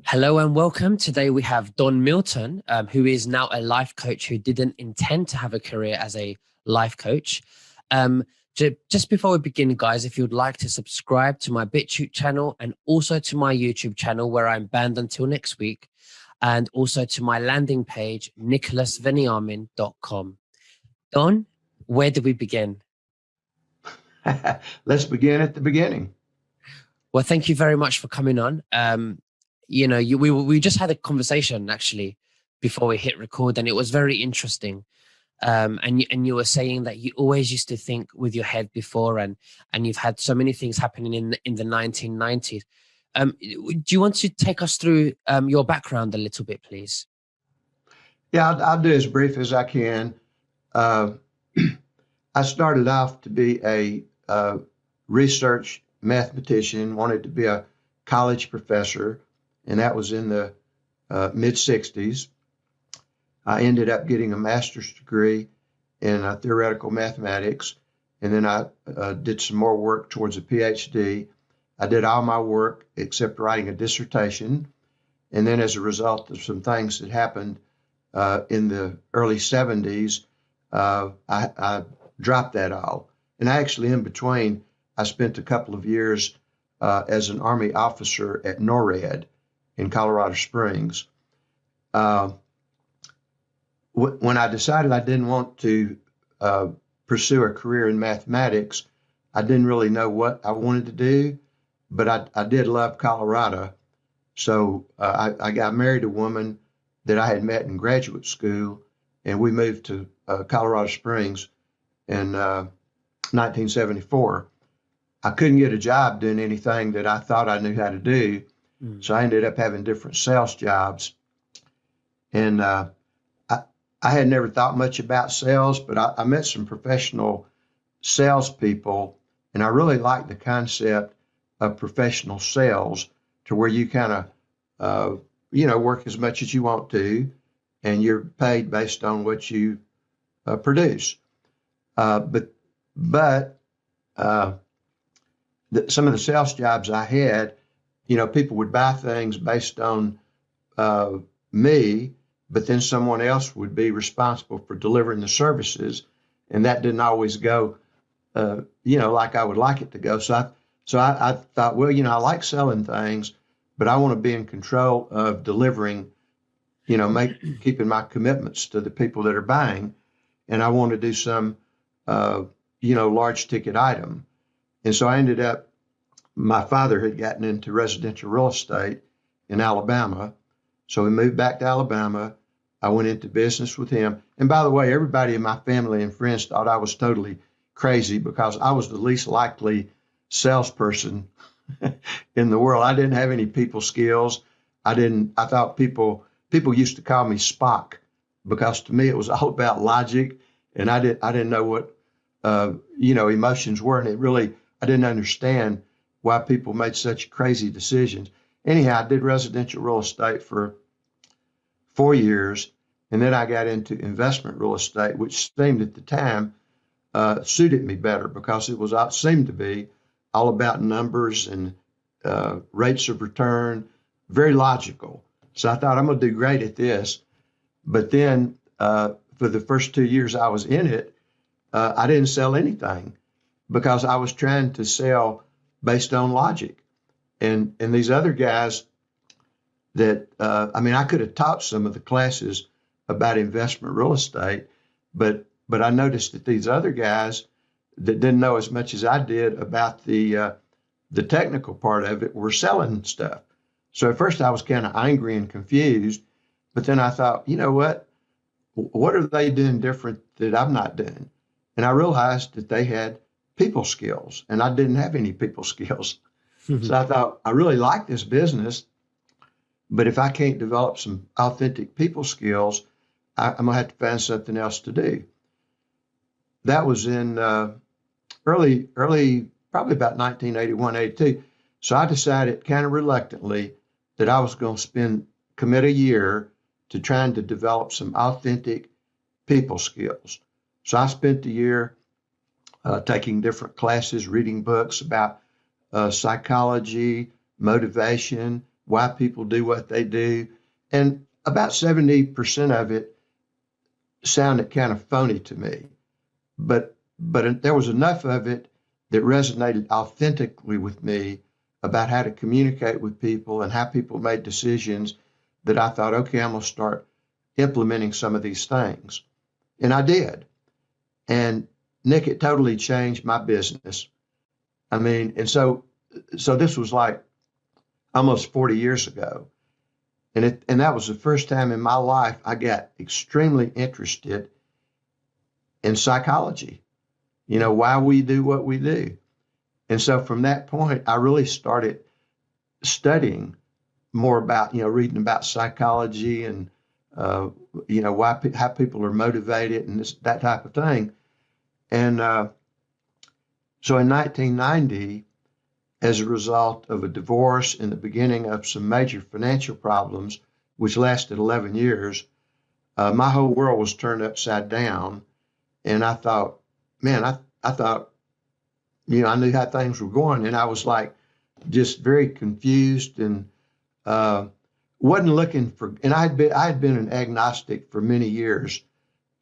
Hello and welcome. Today we have Don Milton, who is now a life coach who didn't intend to have a career as a life coach. Um, just before we begin, guys, if you'd like to subscribe to my BitChute channel and also to my YouTube channel where I'm banned until next week, and also to my landing page, nicholasveniamin.com. Don, where do we begin? Let's begin at the beginning. Well, thank you very much for coming on. We just had a conversation actually before we hit record, and it was very interesting. And you were saying that you always used to think with your head before, and you've had so many things happening in the 1990s. Do you want to take us through your background a little bit, please? Yeah, I'll do as brief as I can. Uh, I started off to be a research mathematician, wanted to be a college professor, and that was in the mid 60s. I ended up getting a master's degree in theoretical mathematics, and then I did some more work towards a PhD. I did all my work except writing a dissertation, and then as a result of some things that happened in the early 70s, I dropped that all. And actually, in between, I spent a couple of years as an Army officer at NORAD in Colorado Springs. When I decided I didn't want to pursue a career in mathematics, I didn't really know what I wanted to do, but I did love Colorado. So I got married to a woman that I had met in graduate school, and we moved to Colorado Springs in 1974. I couldn't get a job doing anything that I thought I knew how to do, so I ended up having different sales jobs. And I had never thought much about sales, but I met some professional salespeople, and I really liked the concept of professional sales, to where you kind of work as much as you want to, and you're paid based on what you produce. But some of the sales jobs I had, people would buy things based on me, but then someone else would be responsible for delivering the services, and that didn't always go, like I would like it to go. So I thought, well, I like selling things, but I want to be in control of delivering, keeping my commitments to the people that are buying, and I want to do some, large ticket item. And so I ended up, my father had gotten into residential real estate in Alabama. So we moved back to Alabama. I went into business with him. And by the way, everybody in my family and friends thought I was totally crazy because I was the least likely salesperson in the world. I didn't have any people skills. I thought people used to call me Spock, because to me it was all about logic, and I didn't know what emotions were, and I didn't understand why people made such crazy decisions. Anyhow, I did residential real estate for 4 years, and then I got into investment real estate, which seemed at the time suited me better, because it seemed to be all about numbers and rates of return, very logical. So I thought, I'm going to do great at this. But then for the first 2 years I was in it, I didn't sell anything, because I was trying to sell based on logic. And these other guys that, I could have taught some of the classes about investment real estate, but I noticed that these other guys that didn't know as much as I did about the technical part of it were selling stuff. So at first I was kind of angry and confused, but then I thought, you know what? What are they doing different that I'm not doing? And I realized that they had people skills, and I didn't have any people skills. So I thought, I really like this business, but if I can't develop some authentic people skills, I'm going to have to find something else to do. That was in early, probably about 1981, 82. So I decided kind of reluctantly that I was going to commit a year to trying to develop some authentic people skills. So I spent the year taking different classes, reading books about psychology, motivation, why people do what they do. And about 70% of it sounded kind of phony to me. But there was enough of it that resonated authentically with me about how to communicate with people and how people made decisions that I thought, okay, I'm going to start implementing some of these things. And I did. And Nick, it totally changed my business. I mean, and so this was like almost 40 years ago. And that was the first time in my life I got extremely interested in psychology, why we do what we do. And so from that point, I really started studying more about, reading about psychology and, how people are motivated and that type of thing. And so in 1990, as a result of a divorce and the beginning of some major financial problems, which lasted 11 years, my whole world was turned upside down. And I thought, man, I thought, I knew how things were going. And I was like, just very confused and wasn't looking for, and I had been an agnostic for many years.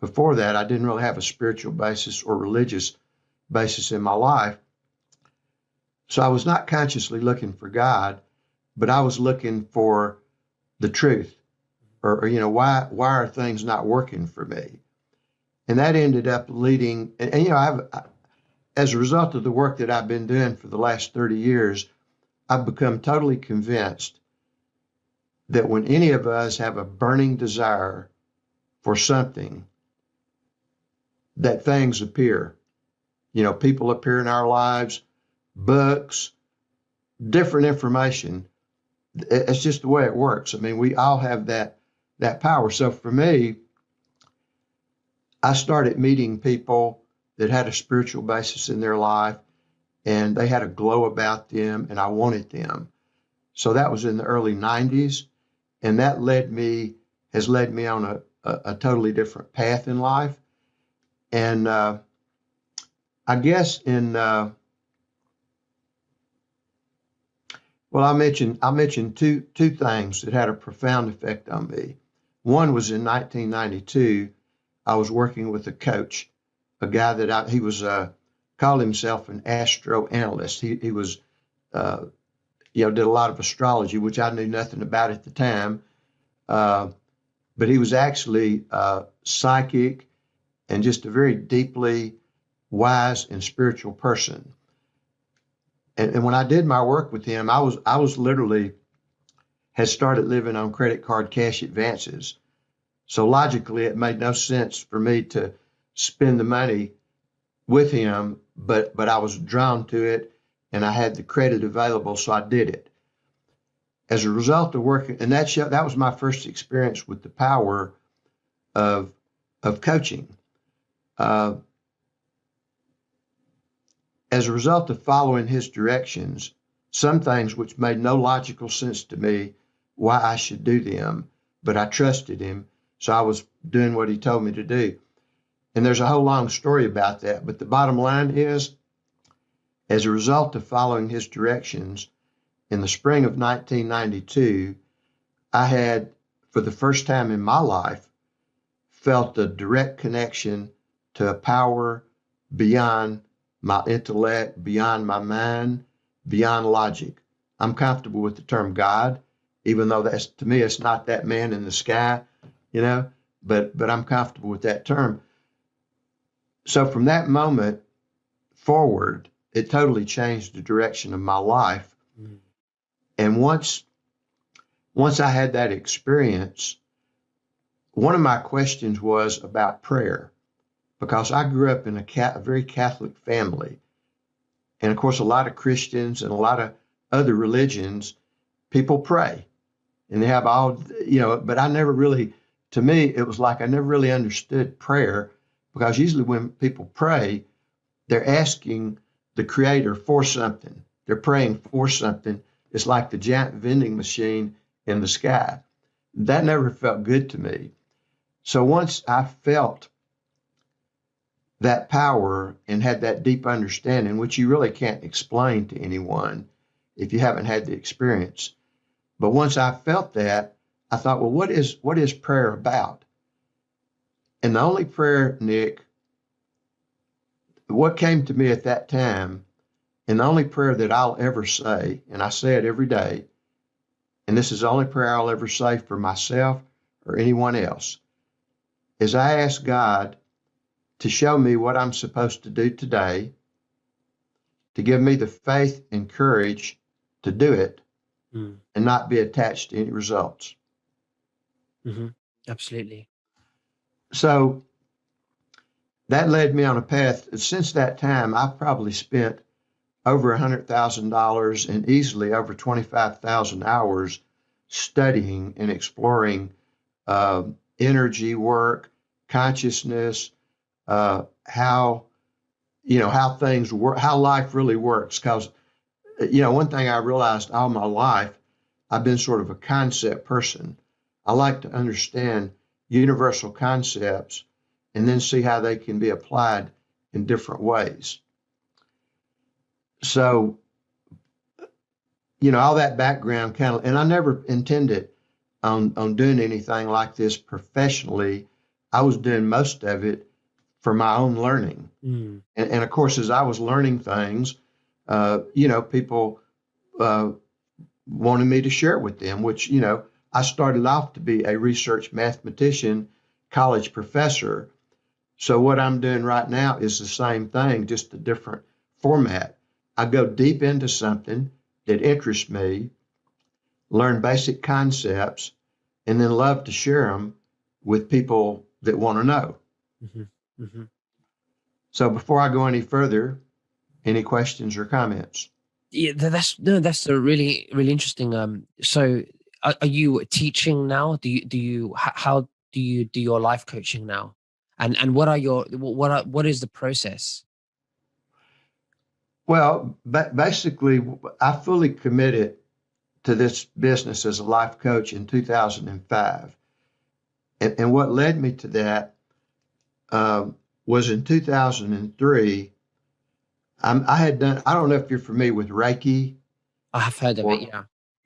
Before that, I didn't really have a spiritual basis or religious basis in my life. So I was not consciously looking for God, but I was looking for the truth, or why are things not working for me? And that ended up leading, as a result of the work that I've been doing for the last 30 years, I've become totally convinced that when any of us have a burning desire for something, that things appear. People appear in our lives, books, different information. It's just the way it works. I mean, we all have that power. So for me, I started meeting people that had a spiritual basis in their life, and they had a glow about them, and I wanted them. So that was in the early 90s, and that has led me on a totally different path in life. And I guess I mentioned two things that had a profound effect on me. One was in 1992, I was working with a coach, a guy that he was called himself an astro analyst. He was did a lot of astrology, which I knew nothing about at the time. But he was actually psychic and just a very deeply wise and spiritual person. And when I did my work with him, I was literally had started living on credit card cash advances. So logically, it made no sense for me to spend the money with him, but I was drawn to it and I had the credit available, so I did it. As a result of working, and that was my first experience with the power of coaching. As a result of following his directions, some things which made no logical sense to me why I should do them, but I trusted him, so I was doing what he told me to do. And there's a whole long story about that, but the bottom line is, as a result of following his directions, in the spring of 1992, I had, for the first time in my life, felt a direct connection to a power beyond my intellect, beyond my mind, beyond logic. I'm comfortable with the term God, even though to me, it's not that man in the sky, but I'm comfortable with that term. So from that moment forward, it totally changed the direction of my life. Mm. And once I had that experience, one of my questions was about prayer, because I grew up in a very Catholic family. And of course, a lot of Christians and a lot of other religions, people pray and they have all, but I never really, to me, it was like I never really understood prayer, because usually when people pray, they're asking the Creator for something. They're praying for something. It's like the giant vending machine in the sky. That never felt good to me. So once I felt that power and had that deep understanding, which you really can't explain to anyone if you haven't had the experience, But once I felt that, I thought, well, what is prayer about? And the only prayer, Nick, what came to me at that time, and the only prayer that I'll ever say, and I say it every day, and this is the only prayer I'll ever say for myself or anyone else, is I ask God to show me what I'm supposed to do today, to give me the faith and courage to do it Mm. and not be attached to any results. Mm-hmm. Absolutely. So that led me on a path. Since that time, I've probably spent over $100,000 and easily over 25,000 hours studying and exploring uh, energy work, consciousness, how how things work, how life really works. Because one thing I realized all my life, I've been sort of a concept person. I like to understand universal concepts and then see how they can be applied in different ways. So, all that background kind of, and I never intended on doing anything like this professionally. I was doing most of it for my own learning. Mm. And of course, as I was learning things, people wanted me to share with them, which, I started off to be a research mathematician, college professor. So what I'm doing right now is the same thing, just a different format. I go deep into something that interests me, learn basic concepts, and then love to share them with people that want to know. Mm-hmm. Mm-hmm. So before I go any further, any questions or comments? Yeah, that's a really really interesting. So are you teaching now? How do you do your life coaching now? And what is the process? Well, basically, I fully committed to this business as a life coach in 2005. And what led me to that was in 2003. I had done, I don't know if you're familiar with Reiki I have heard of it. or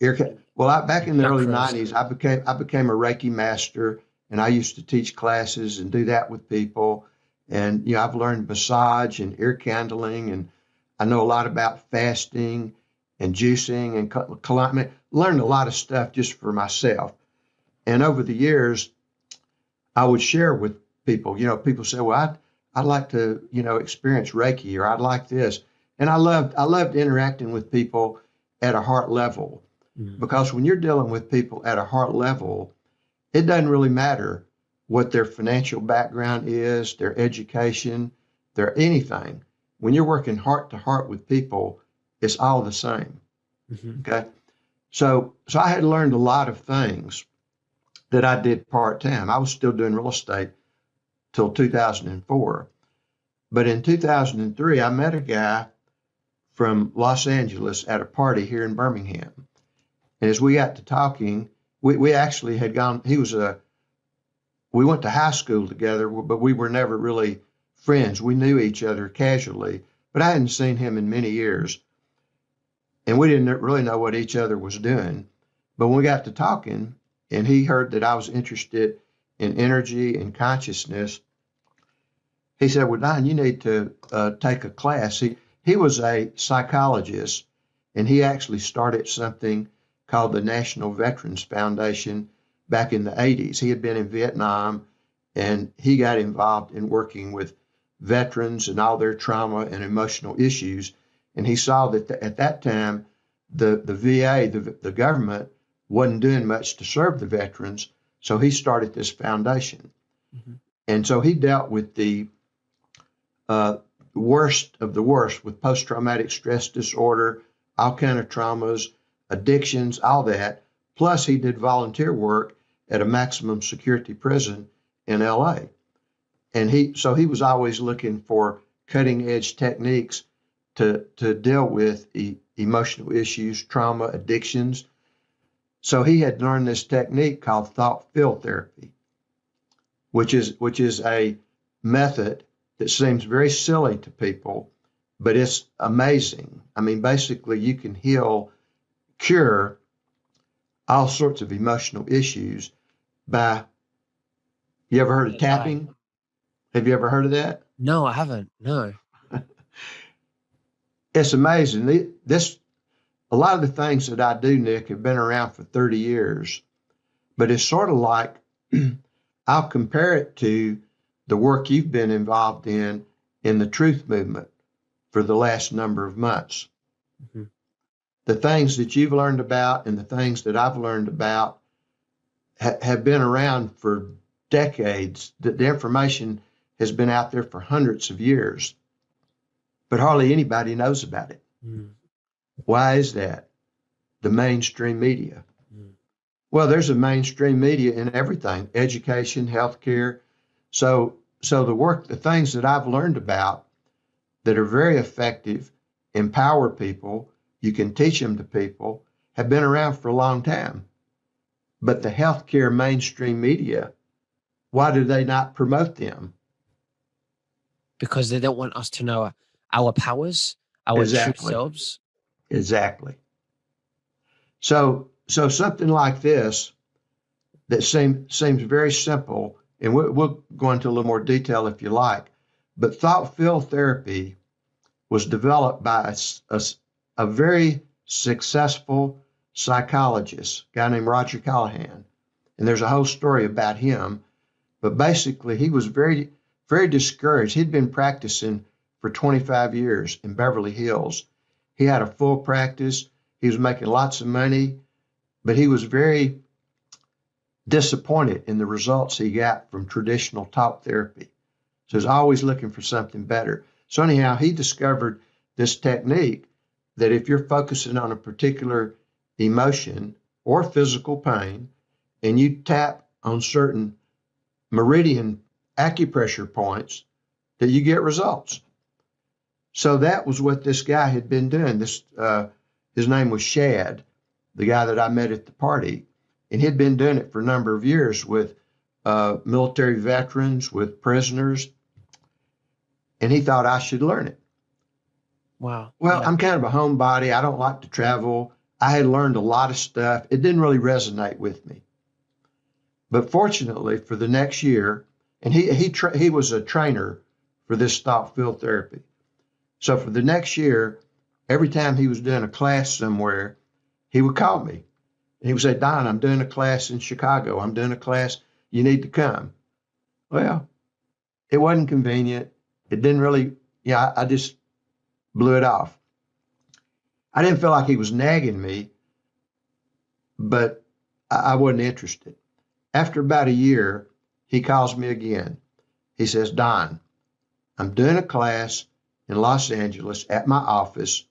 Yeah, well, back in the early chakras. 90s, I became a Reiki master, and I used to teach classes and do that with people. And I've learned massage and ear candling, and I know a lot about fasting and juicing and learned a lot of stuff just for myself. And over the years, I would share with people. People say, "Well, I'd like to experience Reiki, or I'd like this," and I loved interacting with people at a heart level. Mm. Because when you're dealing with people at a heart level, it doesn't really matter what their financial background is, their education, their anything. When you're working heart to heart with people, it's all the same. Mm-hmm. Okay. So I had learned a lot of things that I did part time. I was still doing real estate till 2004. But in 2003, I met a guy from Los Angeles at a party here in Birmingham. And as we got to talking, we actually had gone, we went to high school together, but we were never really friends. We knew each other casually, but I hadn't seen him in many years. And we didn't really know what each other was doing. But when we got to talking, and he heard that I was interested in energy and consciousness, he said, "Well, Don, you need to take a class." He was a psychologist, and he actually started something called the National Veterans Foundation back in the 80s. He had been in Vietnam, and he got involved in working with veterans and all their trauma and emotional issues. And he saw that at that time, the VA, the government, wasn't doing much to serve the veterans. So he started this foundation. Mm-hmm. And so he dealt with the worst of the worst, with post-traumatic stress disorder, all kind of traumas, addictions, all that. Plus, he did volunteer work at a maximum security prison in LA. And he was always looking for cutting edge techniques to deal with emotional issues, trauma, addictions. So he had learned this technique called thought field therapy, which is a method that seems very silly to people, but it's amazing. I mean, basically, you can cure all sorts of emotional issues by, you ever heard of tapping? Have you ever heard of that? No, I haven't. No. It's amazing. A lot of the things that I do, Nick, have been around for 30 years, but it's sort of like, I'll compare it to the work you've been involved in the truth movement for the last number of months. Mm-hmm. The things that you've learned about and the things that I've learned about have been around for decades. The information has been out there for hundreds of years, but hardly anybody knows about it. Mm. Why is that? The mainstream media. Mm. Well, there's a mainstream media in everything, education, healthcare. So the things that I've learned about that are very effective, empower people, you can teach them to people, have been around for a long time. But the healthcare mainstream media, why do they not promote them? Because they don't want us to know our powers, our true selves. Exactly. So something like this that seems very simple, and we'll go into a little more detail if you like, but thought field therapy was developed by a very successful psychologist, a guy named Roger Callahan. And there's a whole story about him. But basically, he was very, very discouraged. He'd been practicing for 25 years in Beverly Hills. He had a full practice. He was making lots of money, but he was very disappointed in the results he got from traditional talk therapy. So he was always looking for something better. So anyhow, he discovered this technique that if you're focusing on a particular emotion or physical pain, and you tap on certain meridian acupressure points, that you get results. So that was what this guy had been doing. His name was Shad, the guy that I met at the party, and he'd been doing it for a number of years with military veterans, with prisoners, and he thought I should learn it. Wow. Well, yeah. I'm kind of a homebody. I don't like to travel. I had learned a lot of stuff. It didn't really resonate with me. But fortunately, for the next year, and he was a trainer for this thought field therapy. So for the next year, every time he was doing a class somewhere, he would call me. And he would say, Don, I'm doing a class in Chicago. I'm doing a class. You need to come. Well, it wasn't convenient. It didn't really, I just blew it off. I didn't feel like he was nagging me, but I wasn't interested. After about a year, he calls me again. He says, Don, I'm doing a class in Los Angeles at my office.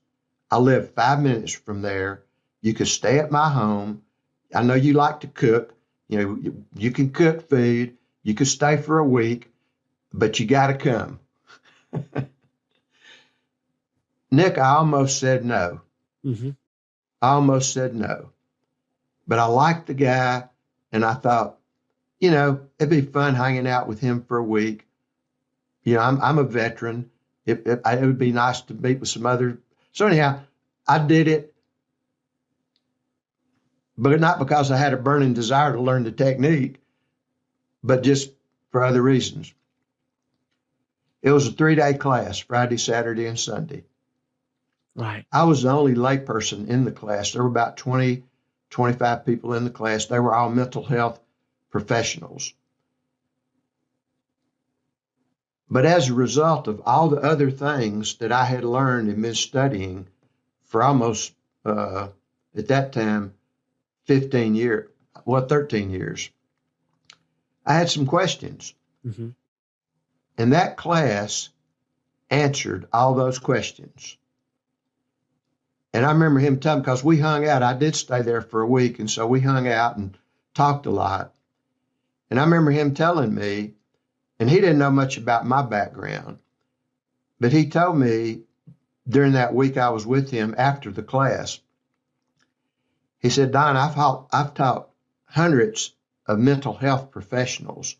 I live 5 minutes from there. You could stay at my home. I know you like to cook. You can cook food. You could stay for a week, but you got to come. Nick, I almost said no. Mm-hmm. I almost said no. But I liked the guy, and I thought, it'd be fun hanging out with him for a week. I'm a veteran. It would be nice to meet with some other. So anyhow, I did it, but not because I had a burning desire to learn the technique, but just for other reasons. It was a 3-day class, Friday, Saturday, and Sunday. Right. I was the only layperson in the class. There were about 20, 25 people in the class. They were all mental health professionals. But as a result of all the other things that I had learned and been studying for almost, at that time, 13 years, I had some questions. Mm-hmm. And that class answered all those questions. And I remember him telling me, because we hung out, I did stay there for a week, and so we hung out and talked a lot. And I remember him telling me, and he didn't know much about my background, but he told me during that week I was with him after the class, he said, Don, I've taught hundreds of mental health professionals.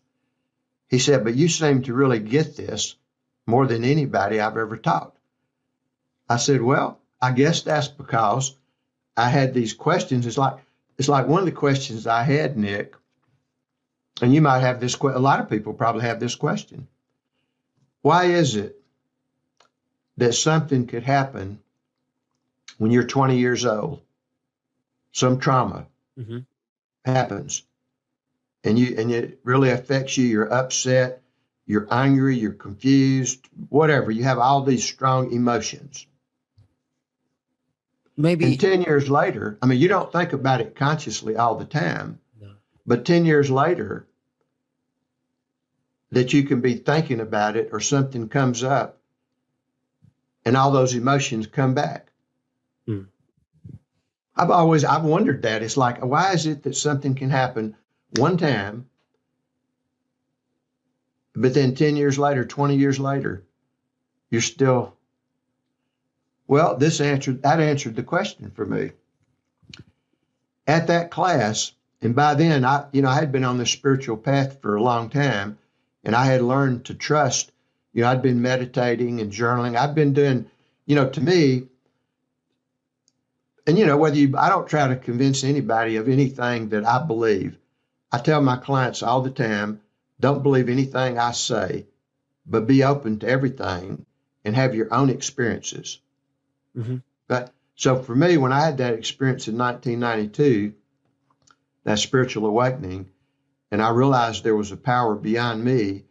He said, but you seem to really get this more than anybody I've ever taught. I said, well, I guess that's because I had these questions. It's like it's like one of the questions I had, Nick, and you might have this, a lot of people probably have this question. Why is it that something could happen when you're 20 years old? Some trauma Mm-hmm. happens, and it really affects you. You're upset, you're angry, you're confused, whatever. You have all these strong emotions. Maybe. And 10 years later, I mean, you don't think about it consciously all the time, No. but 10 years later, that you can be thinking about it or something comes up and all those emotions come back. Mm. I've wondered that. It's like, why is it that something can happen one time, but then 10 years later, 20 years later, you're still, well, that answered the question for me. At that class, and by then I had been on this spiritual path for a long time, and I had learned to trust. I'd been meditating and journaling. I've been doing, to me, and I don't try to convince anybody of anything that I believe. I tell my clients all the time, don't believe anything I say, but be open to everything and have your own experiences. Mm-hmm. But so for me, when I had that experience in 1992, that spiritual awakening, and I realized there was a power beyond me,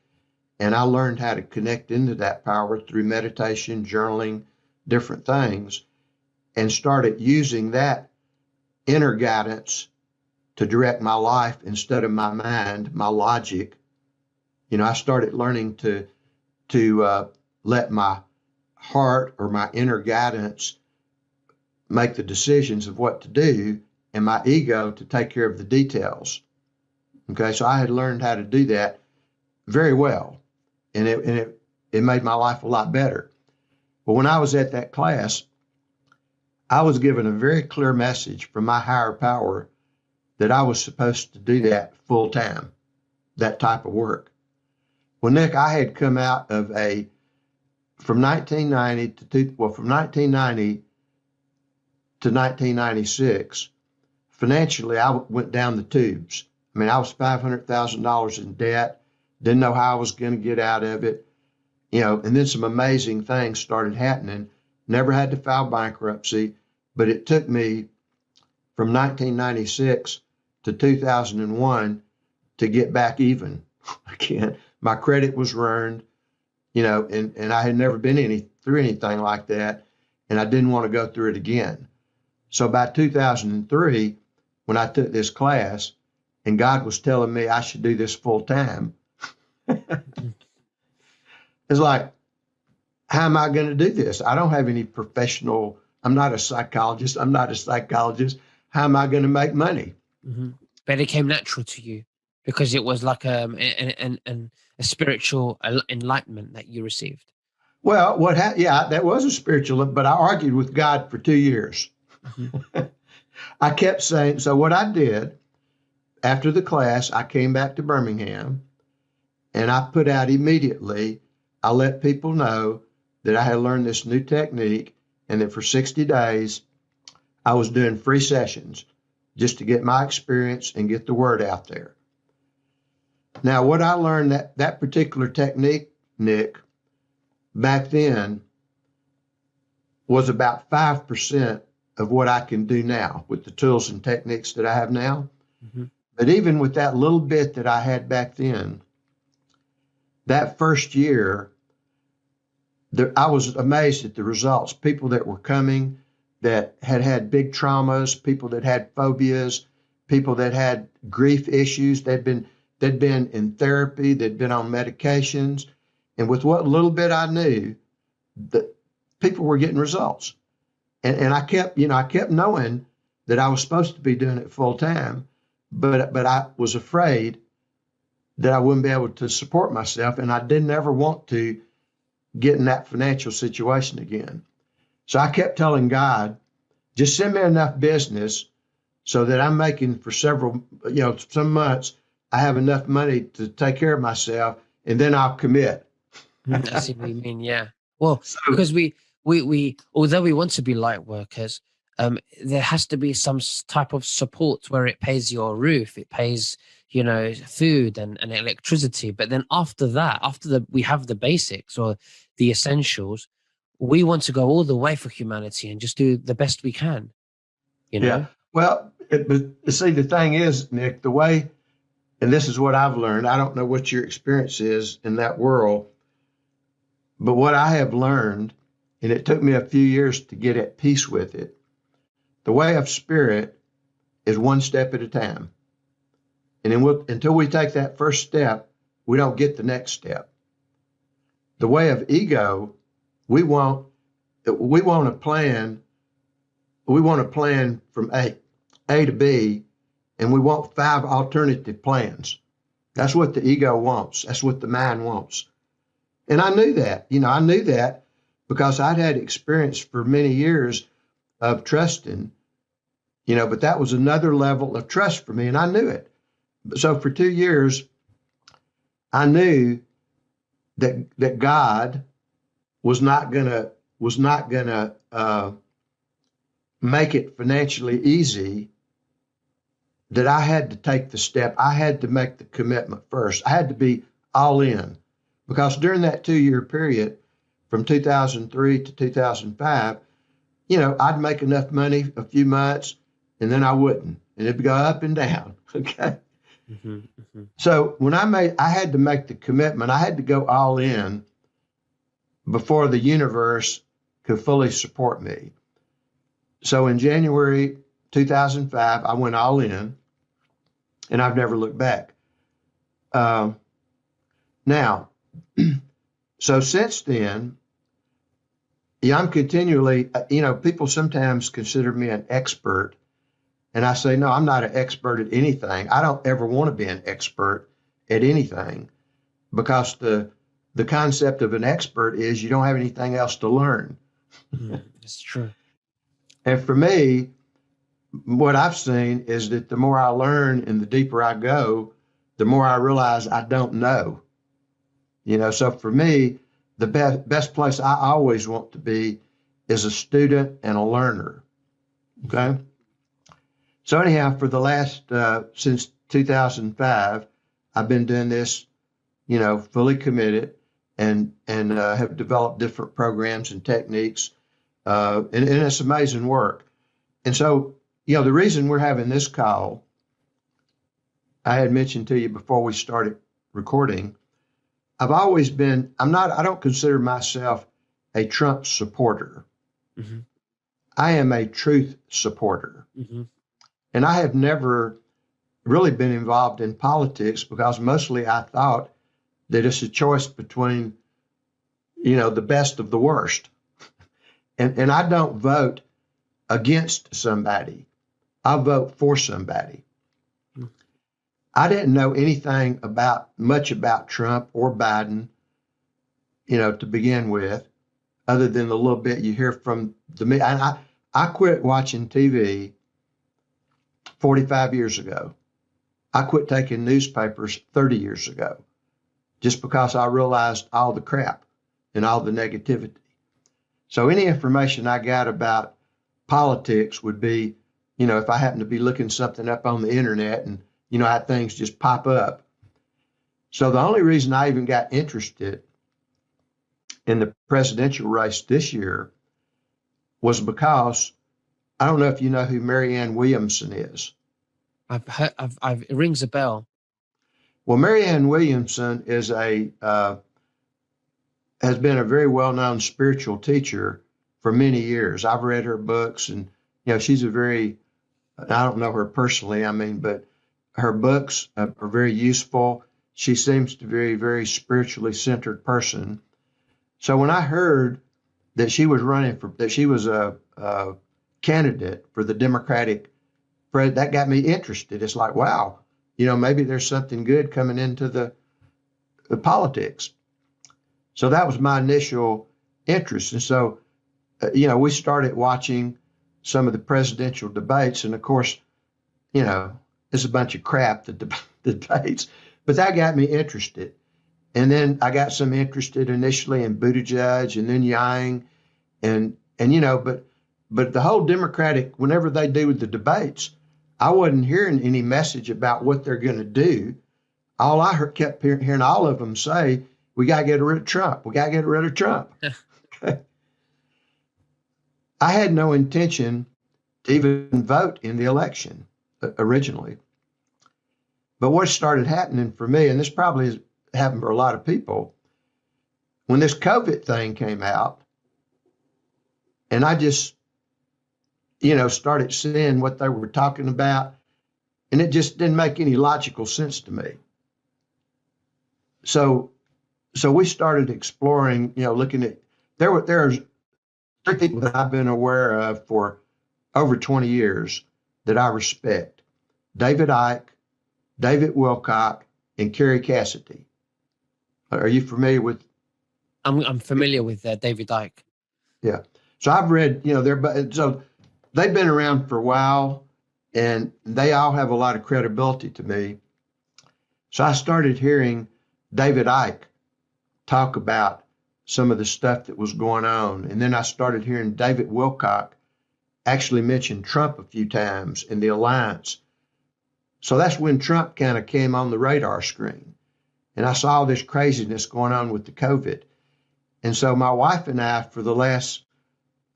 and I learned how to connect into that power through meditation, journaling, different things, and started using that inner guidance to direct my life instead of my mind, my logic. I started learning to let my heart or my inner guidance make the decisions of what to do, and my ego to take care of the details. Okay, so I had learned how to do that very well, and it made my life a lot better. But when I was at that class, I was given a very clear message from my higher power that I was supposed to do that full time, that type of work. Well, Nick, I had come out of from 1990 to 1996, financially, I went down the tubes. I mean, I was $500,000 in debt, didn't know how I was going to get out of it, and then some amazing things started happening. Never had to file bankruptcy, but it took me from 1996 to 2001 to get back even again. My credit was ruined, and I had never been through anything like that, and I didn't want to go through it again. So by 2003, when I took this class, and God was telling me I should do this full time, it's like, how am I going to do this? I don't have any professional, I'm not a psychologist. How am I going to make money? Mm-hmm. But it came natural to you because it was like a spiritual enlightenment that you received. Well, that was a spiritual, but I argued with God for 2 years. Mm-hmm. I kept saying, so what I did after the class, I came back to Birmingham and I put out immediately, I let people know that I had learned this new technique and that for 60 days, I was doing free sessions just to get my experience and get the word out there. Now, what I learned that particular technique, Nick, back then was about 5% of what I can do now with the tools and techniques that I have now. Mm-hmm. But even with that little bit that I had back then, that first year, I was amazed at the results. People that were coming that had big traumas, people that had phobias, people that had grief issues, they'd been in therapy, they'd been on medications. And with what little bit I knew, the people were getting results. And I kept knowing that I was supposed to be doing it full time, but I was afraid that I wouldn't be able to support myself, and I didn't ever want to get in that financial situation again. So I kept telling God, just send me enough business so that I'm making for some months, I have enough money to take care of myself, and then I'll commit. I see what you mean, yeah. Well, because we although we want to be light workers, there has to be some type of support where it pays your roof, it pays, food and electricity. But then after that, we have the basics or the essentials, we want to go all the way for humanity and just do the best we can, Yeah. Well, but see, the thing is, Nick, the way, and this is what I've learned. I don't know what your experience is in that world, but what I have learned, and it took me a few years to get at peace with it, the way of spirit is one step at a time. And then until we take that first step, we don't get the next step. The way of ego, we want a plan. We want a plan from A to B, and we want 5 alternative plans. That's what the ego wants. That's what the mind wants. And I knew that. I knew that because I'd had experience for many years of trusting, but that was another level of trust for me, and I knew it. So for 2 years, I knew that God was not gonna make it financially easy, that I had to take the step. I had to make the commitment first. I had to be all in, because during that 2-year period from 2003 to 2005, I'd make enough money a few months and then I wouldn't, and it'd go up and down. Okay. Mm-hmm, mm-hmm. So when I had to make the commitment, I had to go all in before the universe could fully support me. So in January 2005, I went all in, and I've never looked back. Now, so since then, I'm continually, people sometimes consider me an expert, and I say, no, I'm not an expert at anything. I don't ever want to be an expert at anything, because the concept of an expert is you don't have anything else to learn. It's true. And for me, what I've seen is that the more I learn and the deeper I go, the more I realize I don't know. So for me, the best place I always want to be is a student and a learner. Okay. So anyhow, for the last, since 2005, I've been doing this, fully committed, and have developed different programs and techniques. And it's amazing work. And so, the reason we're having this call, I had mentioned to you before we started recording, I don't consider myself a Trump supporter. Mm-hmm. I am a truth supporter. Mm-hmm. And I have never really been involved in politics, because mostly I thought that it's a choice between, the best of the worst. And I don't vote against somebody. I vote for somebody. Mm. I didn't know anything much about Trump or Biden, to begin with, other than the little bit you hear from the media. And I quit watching TV 45 years ago. I quit taking newspapers 30 years ago, just because I realized all the crap and all the negativity. So any information I got about politics would be, if I happen to be looking something up on the internet, and, how things just pop up. So the only reason I even got interested in the presidential race this year was because, I don't know if you know who Marianne Williamson is. I've heard, it rings a bell. Well, Marianne Williamson is has been a very well-known spiritual teacher for many years. I've read her books, and, she's I don't know her personally, but her books are very useful. She seems to be a very, very spiritually centered person. So when I heard that she was that she was a candidate for the Democratic, that got me interested. It's like, wow, maybe there's something good coming into the politics. So that was my initial interest. And so, we started watching some of the presidential debates. And of course, it's a bunch of crap, the debates, but that got me interested. And then I got some interested initially in Buttigieg and then Yang. But but the whole Democratic, whenever they do with the debates, I wasn't hearing any message about what they're going to do. All I kept hearing all of them say, we got to get rid of Trump. We got to get rid of Trump. Okay. I had no intention to even vote in the election originally. But what started happening for me, and this probably has happened for a lot of people, when this COVID thing came out, and I just, started seeing what they were talking about, and it just didn't make any logical sense to me. So we started exploring, looking at, there's 3 people that I've been aware of for over 20 years that I respect: David Icke, David Wilcock, and Kerry Cassidy. Are you familiar with? I'm familiar with David Icke. Yeah. So I've read, so they've been around for a while, and they all have a lot of credibility to me. So I started hearing David Icke talk about some of the stuff that was going on. And then I started hearing David Wilcock actually mention Trump a few times in the alliance. So that's when Trump kind of came on the radar screen. And I saw this craziness going on with the COVID. And so my wife and I, for the last,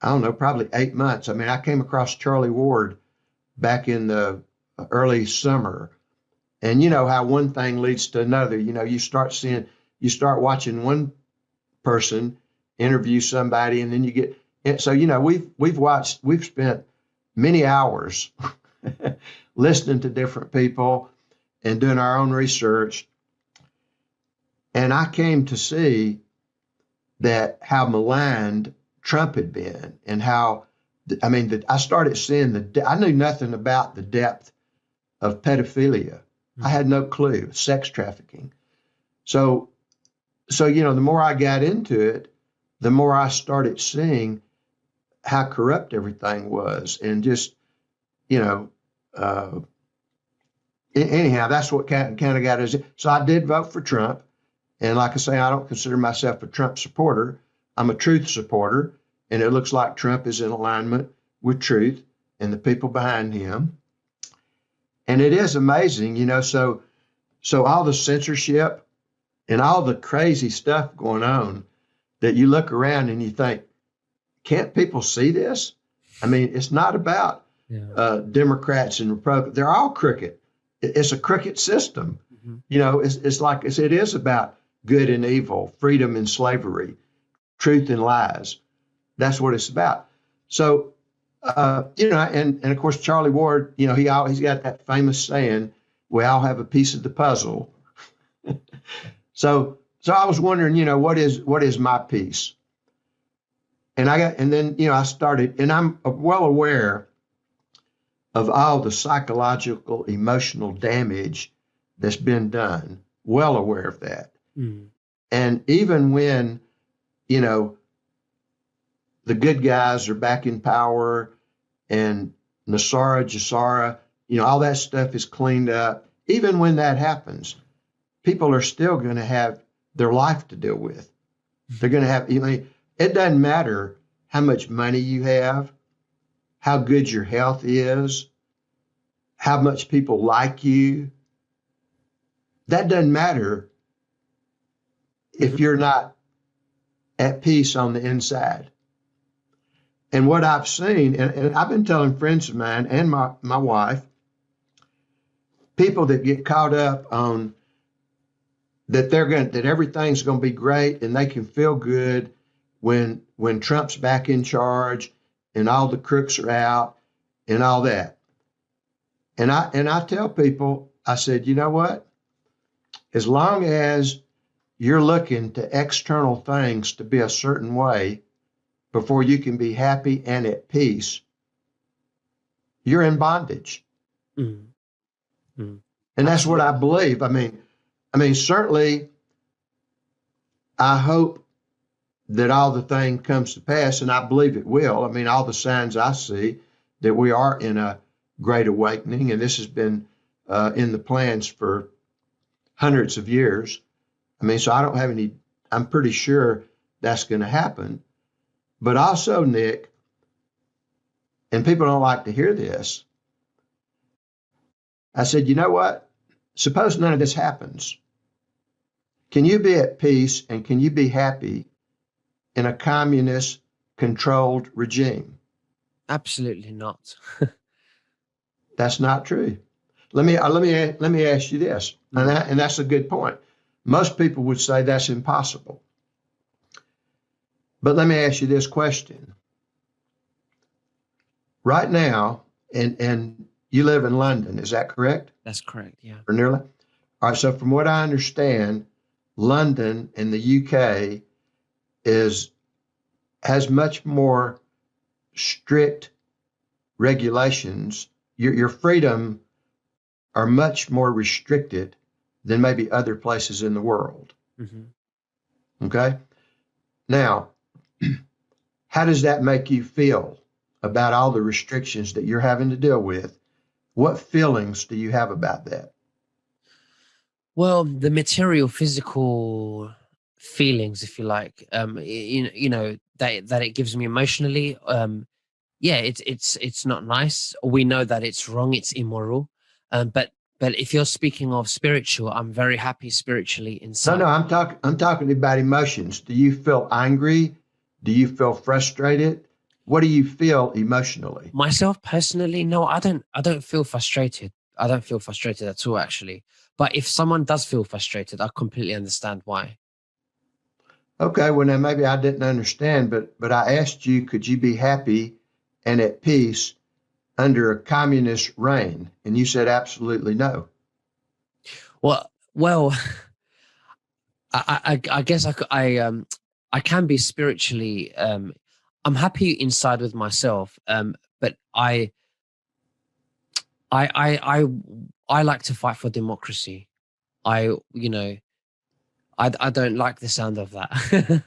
I don't know, probably 8 months, I came across Charlie Ward back in the early summer. And you know how one thing leads to another. You start watching one person interview somebody, and then you get, so, we've spent many hours listening to different people and doing our own research. And I came to see that how maligned Trump had been, and how, I started seeing I knew nothing about the depth of pedophilia. I had no clue, sex trafficking. So, the more I got into it, the more I started seeing how corrupt everything was. And just, anyhow, that's what kind of got us. So I did vote for Trump. And like I say, I don't consider myself a Trump supporter. I'm a truth supporter. And it looks like Trump is in alignment with truth and the people behind him. And it is amazing, so all the censorship and all the crazy stuff going on, that you look around and you think, can't people see this? It's not about Democrats and Republicans. They're all crooked. It's a crooked system. Mm-hmm. It's like it is about good and evil, freedom and slavery, truth and lies. That's what it's about. So, and of course, Charlie Ward, he's got that famous saying, we all have a piece of the puzzle. So I was wondering, what is my piece? And then I started, and I'm well aware of all the psychological, emotional damage that's been done. Well aware of that. Mm. And even when, the good guys are back in power, and Nasara, Jassara, all that stuff is cleaned up. Even when that happens, people are still going to have their life to deal with. They're going to have, it doesn't matter how much money you have, how good your health is, how much people like you. That doesn't matter if you're not at peace on the inside. And what I've seen, and I've been telling friends of mine and my wife, people that get caught up on that everything's going to be great and they can feel good when Trump's back in charge and all the crooks are out and all that. And I tell people, I said, you know what? As long as you're looking to external things to be a certain way before you can be happy and at peace, you're in bondage. Mm-hmm. Mm-hmm. And that's what I believe. Certainly, I hope that all the thing comes to pass, and I believe it will. All the signs I see that we are in a great awakening, and this has been in the plans for hundreds of years. So I don't have any, I'm pretty sure that's going to happen. But also, Nick, and people don't like to hear this. I said, you know what? Suppose none of this happens. Can you be at peace and can you be happy in a communist controlled regime? Absolutely not. That's not true. Let me ask you this, and that's a good point. Most people would say that's impossible. But let me ask you this question. Right now, and you live in London, is that correct? That's correct, yeah. Or nearly? All right, so from what I understand, London in the UK has much more strict regulations. Your freedom are much more restricted than maybe other places in the world. Mm-hmm. Okay? Now, how does that make you feel about all the restrictions that you're having to deal with? What feelings do you have about that? Well, the material, physical feelings, if you like, that it gives me emotionally. Yeah, it's not nice. We know that it's wrong. It's immoral. But if you're speaking of spiritual, I'm very happy spiritually No, inside. I'm talking about emotions. Do you feel angry? Do you feel frustrated? What do you feel emotionally? Myself personally, no, I don't feel frustrated. I don't feel frustrated at all, actually. But if someone does feel frustrated, I completely understand why. Okay, well now maybe I didn't understand, but I asked you, could you be happy and at peace under a communist reign? And you said absolutely no. Well, I guess I can be spiritually. I'm happy inside with myself. But I I I I like to fight for democracy. I you know I don't like the sound of that.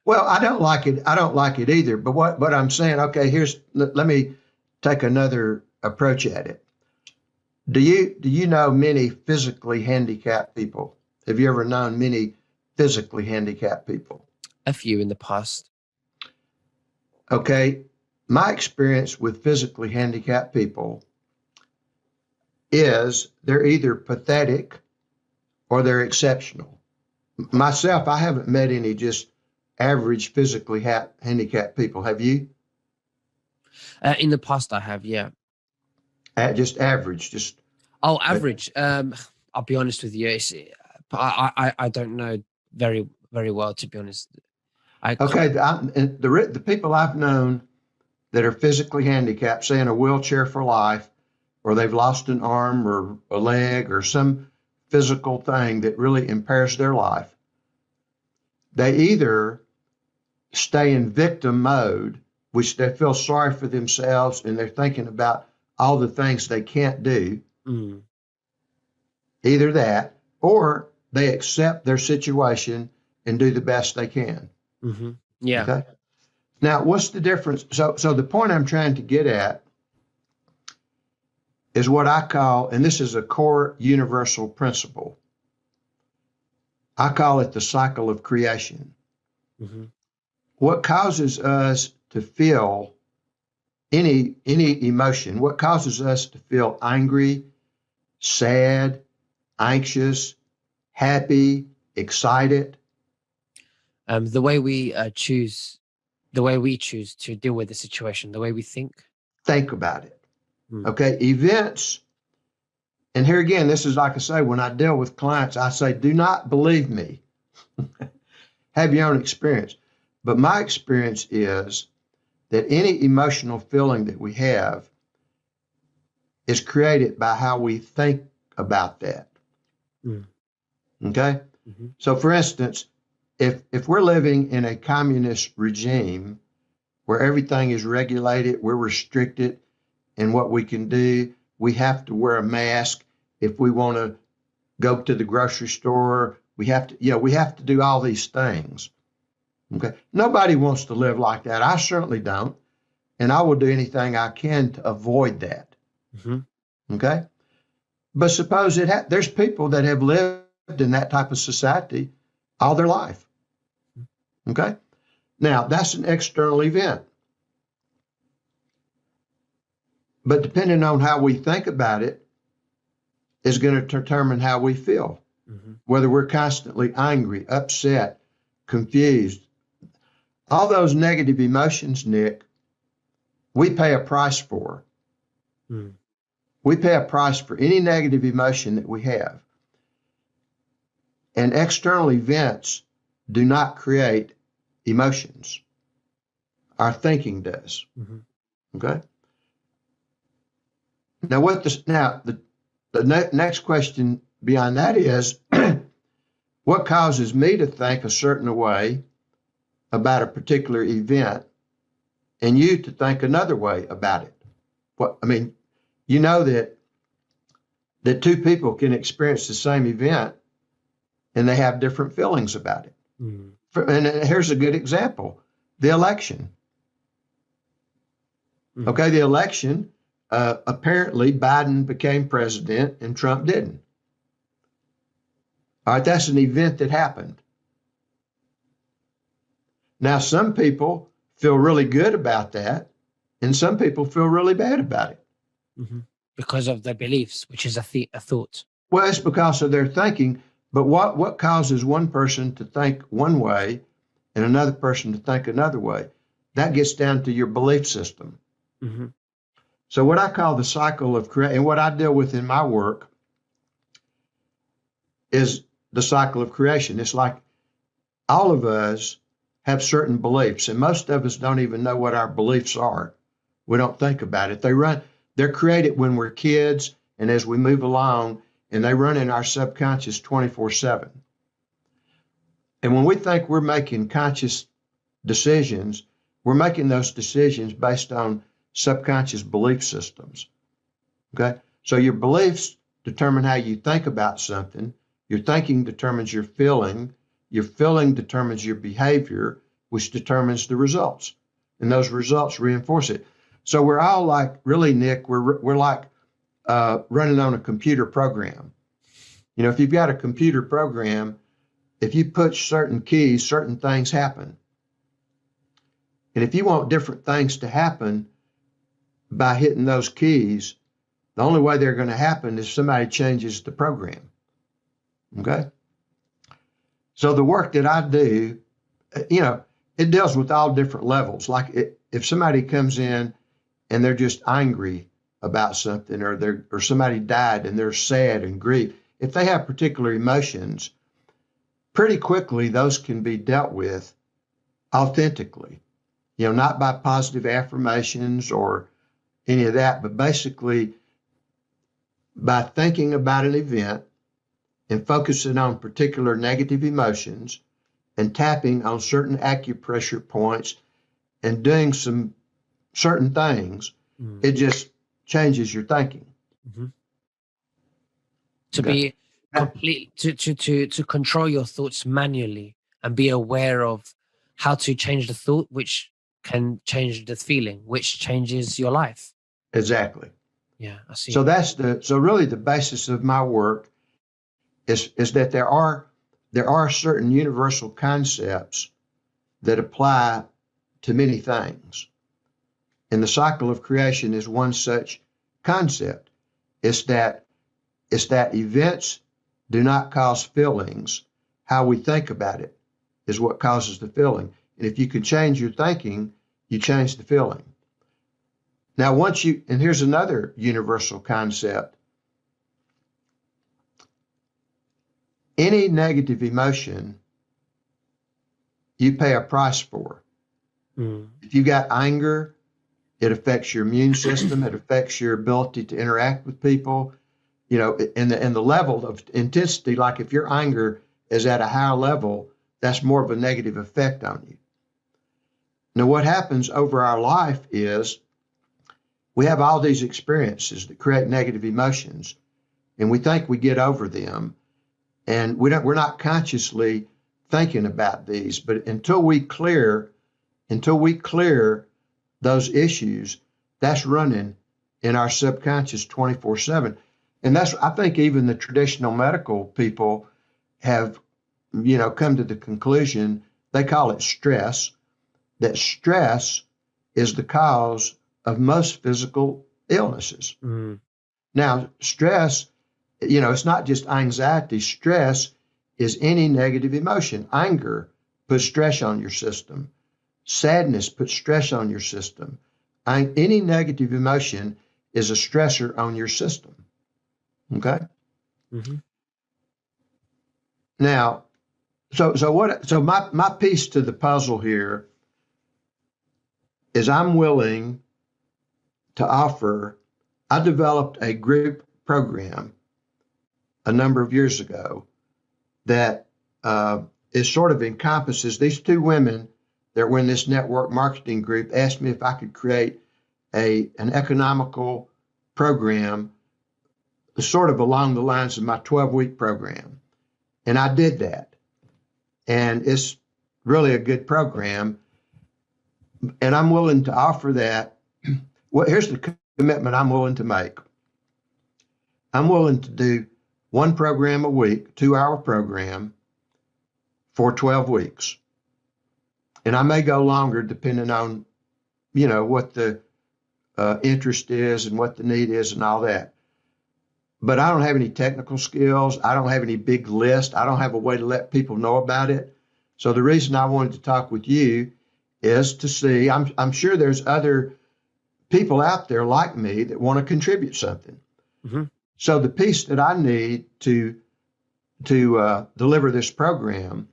Well, I don't like it. I don't like it either. But what I'm saying, okay, let me take another approach at it. Do you know many physically handicapped people? Have you ever known many physically handicapped people? A few in the past. Okay, my experience with physically handicapped people is they're either pathetic or they're exceptional. Myself, I haven't met any just average physically handicapped people. Have you? In the past, I have, yeah. Just average, just Oh, but average. I'll be honest with you. I don't know very well, to be honest. I okay. The people I've known that are physically handicapped, say in a wheelchair for life, or they've lost an arm or a leg or some physical thing that really impairs their life, they either stay in victim mode, which they feel sorry for themselves and they're thinking about all the things they can't do, mm, either that, or they accept their situation and do the best they can. hmm yeah. Okay. Now, what's the difference? So the point I'm trying to get at is what I call, and this is a core universal principle, I call it the cycle of creation. hmm What causes us to feel any emotion, what causes us to feel angry, sad, anxious, happy, excited? The way we choose to deal with the situation, the way we think. Think about it. Mm. Okay, events, and here again, this is like I say, when I deal with clients, I say, do not believe me. Have your own experience. But my experience is that any emotional feeling that we have is created by how we think about that. Mm. Okay? hmm So for instance, if we're living in a communist regime where everything is regulated, we're restricted in what we can do, we have to wear a mask if we want to go to the grocery store, we have to do all these things. Okay? Nobody wants to live like that. I certainly don't, and I will do anything I can to avoid that. hmm Okay? But suppose there's people that have lived in that type of society all their life. Okay? Now, that's an external event. But depending on how we think about it is going to determine how we feel, whether we're constantly angry, upset, confused. All those negative emotions, Nick, we pay a price for. We pay a price for any negative emotion that we have. And external events do not create emotions. Our thinking does. Okay? Now, the next question beyond that is, what causes me to think a certain way about a particular event and you to think another way about it? You know that two people can experience the same event and they have different feelings about it. And here's a good example, the election. Okay, the election, apparently Biden became president and Trump didn't. All right, that's an event that happened. Now, some people feel really good about that, and some people feel really bad about it. Because of their beliefs, which is a thought. Well, it's because of their thinking. But what causes one person to think one way and another person to think another way? That gets down to your belief system. So what I call the cycle of creation, and what I deal with in my work is the cycle of creation. It's like all of us have certain beliefs, and most of us don't even know what our beliefs are. We don't think about it. They're created when we're kids, and as we move along, and they run in our subconscious 24/7. And when we think we're making conscious decisions, we're making those decisions based on subconscious belief systems. Okay? So your beliefs determine how you think about something. Your thinking determines your feeling determines your behavior, which determines the results. And those results reinforce it. So we're all like, really, Nick, we're like running on a computer program. You know, if you've got a computer program, if you push certain keys, certain things happen. And if you want different things to happen by hitting those keys, the only way they're going to happen is somebody changes the program. Okay? So the work that I do, it deals with all different levels. Like if somebody comes in and they're just angry about something, or somebody died and they're sad and grieved, if they have particular emotions, pretty quickly those can be dealt with authentically. Not by positive affirmations or any of that, but basically by thinking about an event and focusing on particular negative emotions and tapping on certain acupressure points and doing some certain things, it just changes your thinking. To be complete, to control your thoughts manually and be aware of how to change the thought, which can change the feeling, which changes your life. Exactly. Yeah, I see. So really the basis of my work is that there are certain universal concepts that apply to many things. And the cycle of creation is one such concept. It's that events do not cause feelings. How we think about it is what causes the feeling. And if you can change your thinking, you change the feeling. Now, and here's another universal concept. Any negative emotion, you pay a price for. If you got anger, it affects your immune system. It affects your ability to interact with people. And the level of intensity, like if your anger is at a higher level, that's more of a negative effect on you. Now, what happens over our life is we have all these experiences that create negative emotions, and we think we get over them, and we're not consciously thinking about these. But until we clear those issues, that's running in our subconscious 24/7. And I think even the traditional medical people have, come to the conclusion, they call it stress, that stress is the cause of most physical illnesses. Mm. Now, stress, it's not just anxiety. Stress is any negative emotion. Anger puts stress on your system. Sadness puts stress on your system. Any negative emotion is a stressor on your system. Okay? Mm-hmm. Now, so my piece to the puzzle here is I'm willing to offer. I developed a group program a number of years ago that is sort of encompasses these two women that were in this network marketing group asked me if I could create an economical program sort of along the lines of my 12-week program. And I did that. And it's really a good program. And I'm willing to offer that. Well, here's the commitment I'm willing to make. I'm willing to do one program a week, 2-hour program for 12 weeks. And I may go longer depending on, what the interest is and what the need is and all that. But I don't have any technical skills. I don't have any big list. I don't have a way to let people know about it. So the reason I wanted to talk with you is to see, I'm sure there's other people out there like me that want to contribute something. Mm-hmm. So the piece that I need to deliver this program,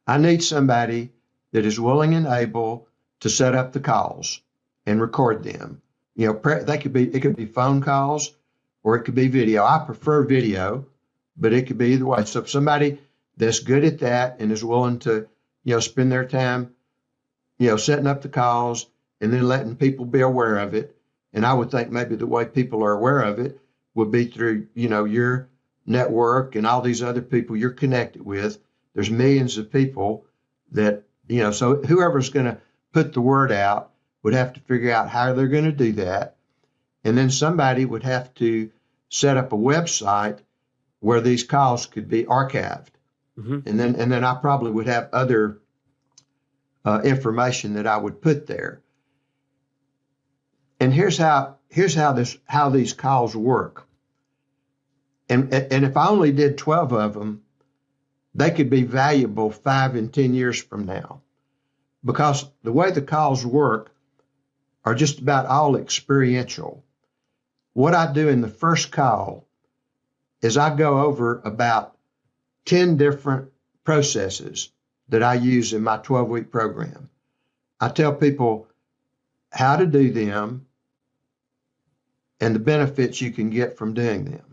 I need somebody that is willing and able to set up the calls and record them. It could be phone calls or it could be video. I prefer video, but it could be either way. So if somebody that's good at that and is willing to, spend their time, setting up the calls and then letting people be aware of it. And I would think maybe the way people are aware of it would be through, your network and all these other people you're connected with. There's millions of people that, so whoever's going to put the word out would have to figure out how they're going to do that. And then somebody would have to set up a website where these calls could be archived. Mm-hmm. And then I probably would have other information that I would put there. And here's how these calls work. And if I only did 12 of them, they could be valuable 5 and 10 years from now, because the way the calls work are just about all experiential. What I do in the first call is I go over about 10 different processes that I use in my 12-week program. I tell people how to do them and the benefits you can get from doing them.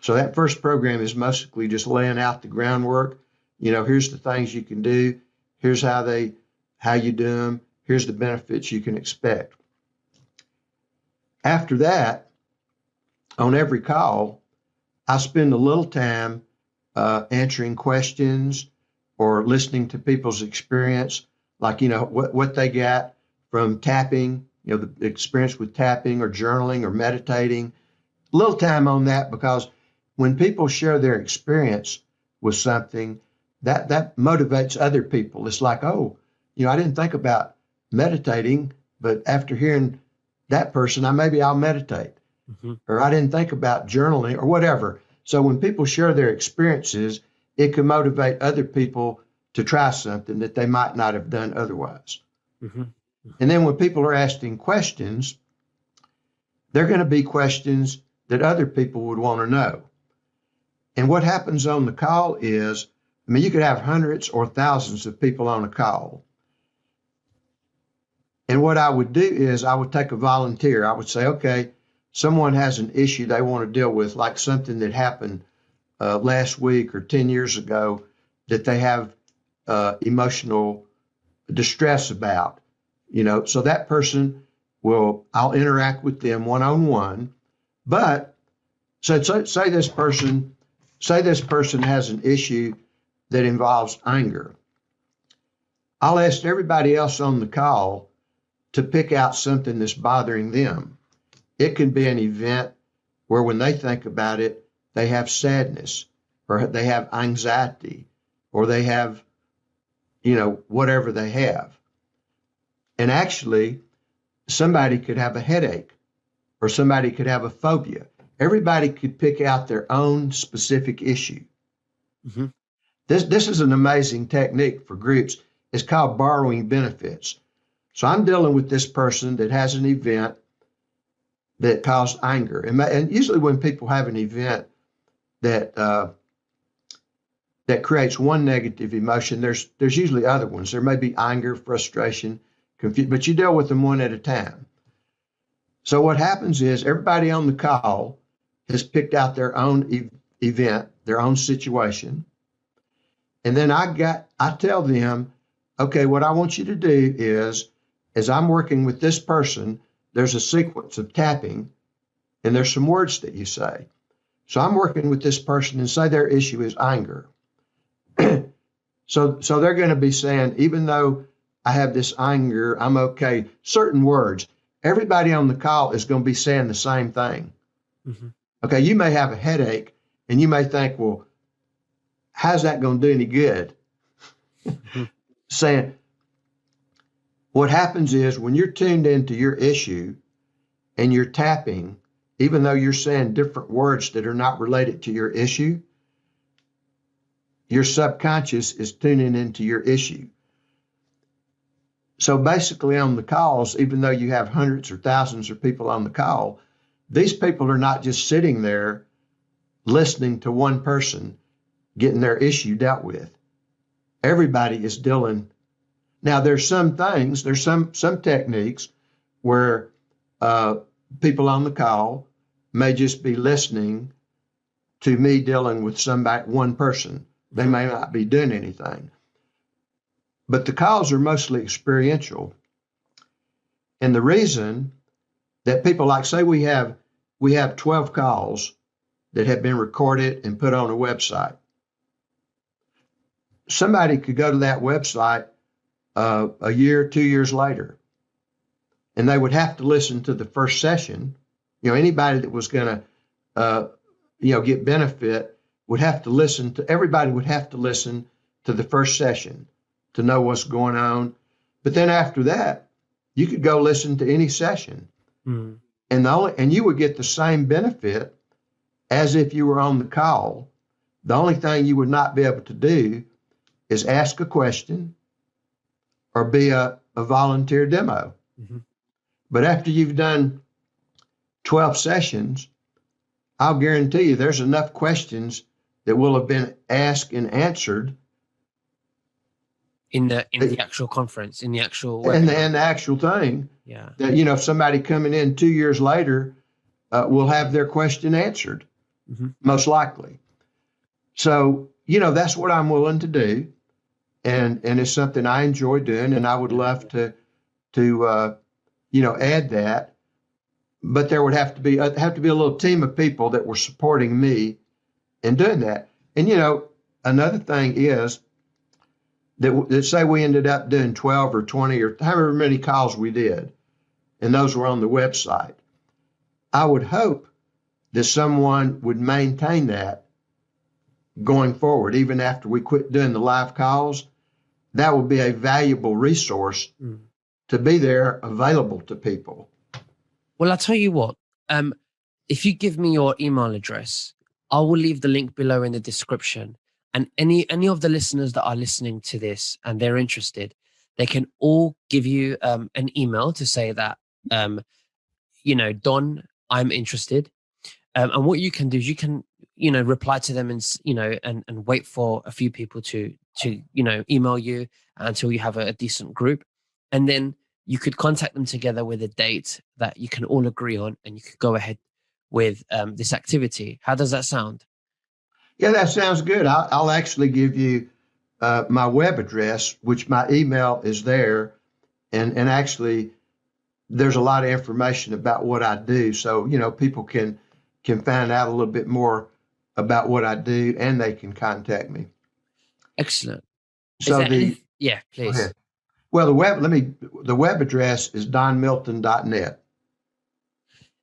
So that first program is mostly just laying out the groundwork. Here's the things you can do. Here's how you do them. Here's the benefits you can expect. After that, on every call, I spend a little time answering questions or listening to people's experience, like, what they got from tapping, the experience with tapping or journaling or meditating. A little time on that, because when people share their experience with something, that motivates other people. It's like, oh, I didn't think about meditating, but after hearing that person, I'll meditate. Mm-hmm. Or I didn't think about journaling or whatever. So when people share their experiences, it can motivate other people to try something that they might not have done otherwise. Mm-hmm. And then when people are asking questions, they're going to be questions that other people would want to know. And what happens on the call is, you could have hundreds or thousands of people on a call. And what I would do is I would take a volunteer. I would say, okay, someone has an issue they want to deal with, like something that happened last week or 10 years ago that they have emotional distress about, so that person I'll interact with them one-on-one. But so say this person has an issue that involves anger. I'll ask everybody else on the call to pick out something that's bothering them. It can be an event where when they think about it, they have sadness or they have anxiety or they have, whatever they have. And actually, somebody could have a headache, or somebody could have a phobia. Everybody could pick out their own specific issue. Mm-hmm. This is an amazing technique for groups. It's called borrowing benefits. So I'm dealing with this person that has an event that caused anger. And usually when people have an event that that creates one negative emotion, there's usually other ones. There may be anger, frustration, confusion, but you deal with them one at a time. So what happens is everybody on the call has picked out their own event, their own situation. And then I tell them, okay, what I want you to do is, as I'm working with this person, there's a sequence of tapping and there's some words that you say. So I'm working with this person and say their issue is anger. So they're going to be saying, even though I have this anger, I'm okay. Certain words. Everybody on the call is going to be saying the same thing. Mm-hmm. Okay, you may have a headache and you may think, well, how's that going to do any good? Mm-hmm. Saying, what happens is when you're tuned into your issue and you're tapping, even though you're saying different words that are not related to your issue, your subconscious is tuning into your issue. So basically on the calls, even though you have hundreds or thousands of people on the call, these people are not just sitting there listening to one person getting their issue dealt with. Everybody is dealing. Now there's some things, there's some techniques where people on the call may just be listening to me dealing with one person. They may not be doing anything. But the calls are mostly experiential. And the reason that people, like, say we have 12 calls that have been recorded and put on a website. Somebody could go to that website a year, 2 years later, and they would have to listen to the first session. Anybody that was going to, get benefit would have to listen to, everybody would have to listen to the first session to know what's going on. But then after that, you could go listen to any session. Mm. And you would get the same benefit as if you were on the call. The only thing you would not be able to do is ask a question or be a volunteer demo. Mm-hmm. But after you've done 12 sessions, I'll guarantee you there's enough questions that will have been asked and answered in the actual conference, in the actual and the actual thing. Yeah. That, if somebody coming in 2 years later will have their question answered, mm-hmm. most likely. So, that's what I'm willing to do. And it's something I enjoy doing, and I would love to add that. But there would have to be a little team of people that were supporting me in doing that. And another thing is that say we ended up doing 12 or 20 or however many calls we did, and those were on the website. I would hope that someone would maintain that going forward, even after we quit doing the live calls. That would be a valuable resource to be there available to people. Well, I'll tell you what, if you give me your email address, I will leave the link below in the description. And any of the listeners that are listening to this and they're interested, they can all give you an email to say that, Don, I'm interested. And what you can do is you can, reply to them and wait for a few people to email you until you have a decent group. And then you could contact them together with a date that you can all agree on, and you could go ahead with this activity. How does that sound? Yeah, that sounds good. I'll actually give you my web address, which my email is there. And actually, there's a lot of information about what I do. So, people can find out a little bit more about what I do, and they can contact me. Excellent. So yeah, please. Well, the web address is donmilton.net.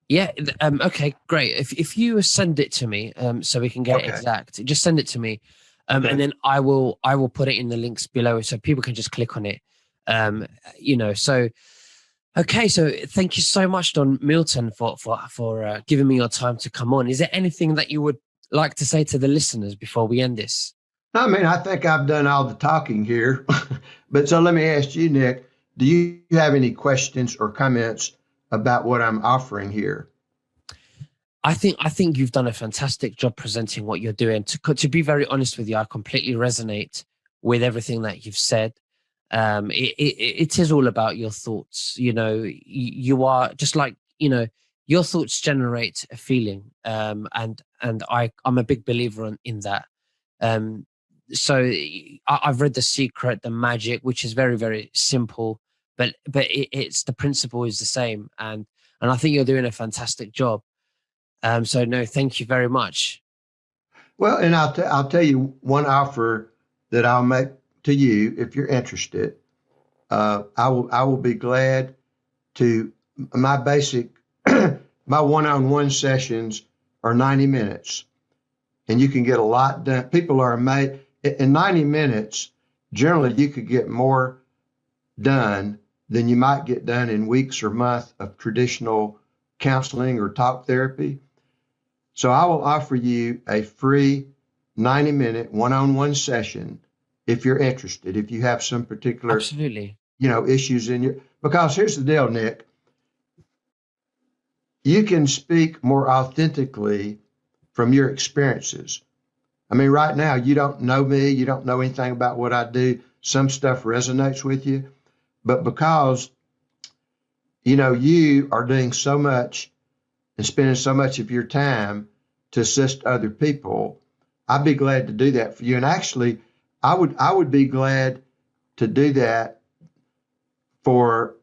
Yeah. Okay, great. If you send it to me, so we can get it exact, just send it to me. And then I will put it in the links below so people can just click on it. So Okay, so thank you so much, Don Milton, for giving me your time to come on. Is there anything that you would like to say to the listeners before we end this? I mean, I think I've done all the talking here. But so let me ask you, Nick, do you have any questions or comments about what I'm offering here? I think you've done a fantastic job presenting what you're doing. To be very honest with you, I completely resonate with everything that you've said. It is all about your thoughts. You are just like, your thoughts generate a feeling, and I'm a big believer in that. Um, I've read The Secret, The Magic, which is very, very simple, but it's the principle is the same, and I think you're doing a fantastic job. So no, thank you very much. Well, and I'll tell you one offer that I'll make to you if you're interested. I will be glad to my basic my one-on-one sessions are 90 minutes, and you can get a lot done. People are amazed. In 90 minutes, generally you could get more done than you might get done in weeks or months of traditional counseling or talk therapy. So I will offer you a free 90-minute one-on-one session if you're interested, if you have some particular, Absolutely. issues in your, because here's the deal, Nick, you can speak more authentically from your experiences. I mean, right now, you don't know me, you don't know anything about what I do. Some stuff resonates with you, but because, you are doing so much and spending so much of your time to assist other people, I'd be glad to do that for you. And actually, I would be glad to do that for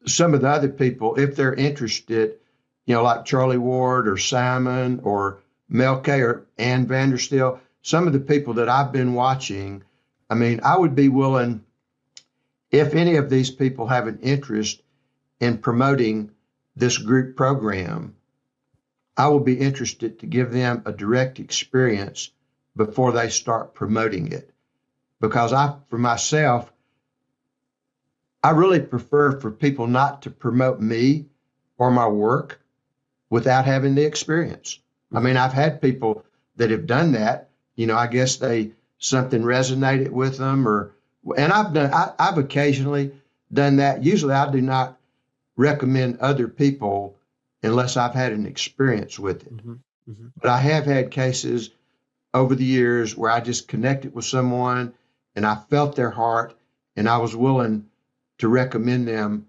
some of the other people if they're interested, like Charlie Ward or Simon or Mel K or Ann Vandersteel, some of the people that I've been watching. I mean, I would be willing, if any of these people have an interest in promoting this group program, I will be interested to give them a direct experience before they start promoting it. Because for myself, I really prefer for people not to promote me or my work without having the experience. I mean, I've had people that have done that. I guess something resonated with them, and I've occasionally done that. Usually, I do not recommend other people unless I've had an experience with it. Hmm. Hmm. But I have had cases over the years where I just connected with someone and I felt their heart and I was willing to recommend them